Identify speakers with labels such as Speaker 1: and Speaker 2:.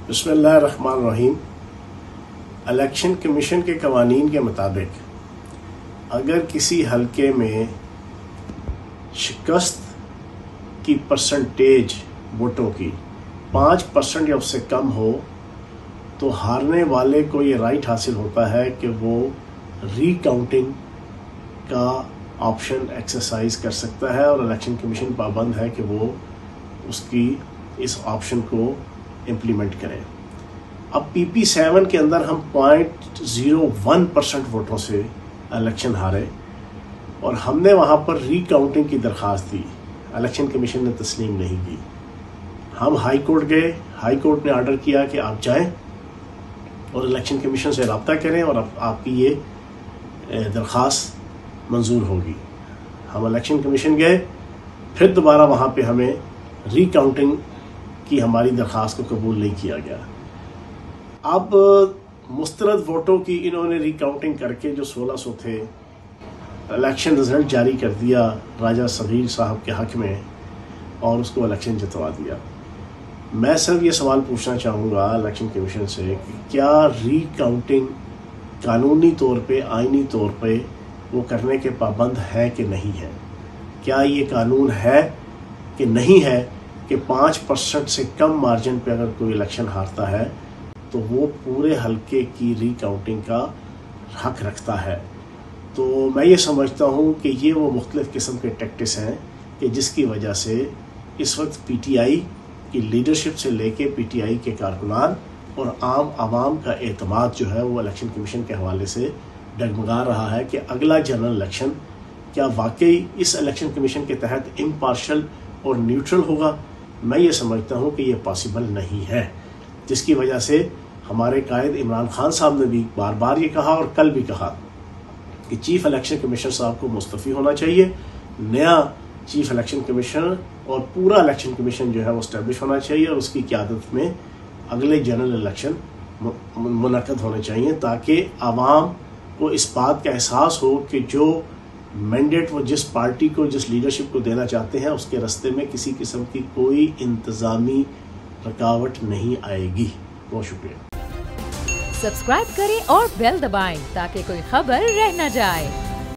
Speaker 1: बिस्मिल्लाहिर्रहमानिर्रहीम। Election commission के कवानीन के मुताबिक अगर किसी हलके में शिकस्त की परसेंटेज वोटों की 5% या उससे कम हो तो हारने वाले को ये राइट हासिल होता है कि वो रीकाउंटिंग का ऑप्शन एक्सरसाइज कर सकता है और इलेक्शन कमीशन पाबंद है कि वो उसकी इस ऑप्शन को इम्प्लीमेंट करें। अब PP7 के अंदर हम 0.01% वोटों से इलेक्शन हारे और हमने वहाँ पर रीकाउंटिंग की दरख्वास्त दी। इलेक्शन कमीशन ने तस्लीम नहीं की। हम हाई कोर्ट गए। हाई कोर्ट ने आर्डर किया कि आप जाएं और इलेक्शन कमीशन से रब्ता करें और आपकी ये दरख्वास्त मंजूर होगी। हम इलेक्शन कमीशन गए, फिर दोबारा वहाँ पे हमें रीकाउंटिंग की हमारी दरख्वास्त को कबूल नहीं किया गया। अब मुस्तरद वोटों की इन्होंने रीकाउंटिंग करके जो 1600 थे इलेक्शन रिजल्ट जारी कर दिया राजा सगीर साहब के हक में और उसको इलेक्शन जितवा दिया। मैं सिर्फ ये सवाल पूछना चाहूँगा इलेक्शन कमीशन से कि क्या रीकाउंटिंग कानूनी तौर पे, आइनी तौर पे वो करने के पाबंद है कि नहीं है? क्या ये कानून है कि नहीं है कि 5% से कम मार्जिन पे अगर कोई इलेक्शन हारता है तो वो पूरे हलके की रीकाउंटिंग का हक रखता है? तो मैं ये समझता हूँ कि ये वो मुख्तलिफ़ किस्म के टैक्टिक्स हैं कि जिसकी वजह से इस वक्त PTI की लीडरशिप से लेके PTI के कारकुनान और आम आवाम का एतमाद जो है वो इलेक्शन कमीशन के हवाले से डगमगा रहा है कि अगला जनरल इलेक्शन क्या वाकई इस इलेक्शन कमीशन के तहत इम्पार्शल और न्यूट्रल होगा। मैं ये समझता हूँ कि ये पॉसिबल नहीं है, जिसकी वजह से हमारे कायद इमरान खान साहब ने भी बार बार ये कहा और कल भी कहा कि चीफ इलेक्शन कमिश्नर साहब को मुस्तफ़ी होना चाहिए, नया चीफ इलेक्शन कमिश्नर और पूरा इलेक्शन कमीशन जो है वो इस्टेब्लिश होना चाहिए और उसकी क़यादत में अगले जनरल इलेक्शन मुनक़द होने चाहिए ताकि आवाम को इस बात का एहसास हो कि जो मैंडेट वो जिस पार्टी को, जिस लीडरशिप को देना चाहते हैं उसके रास्ते में किसी किस्म की कोई इंतज़ामी रुकावट नहीं आएगी। बहुत शुक्रिया।
Speaker 2: सब्सक्राइब करें और बेल दबाएं ताकि कोई खबर रह न जाए।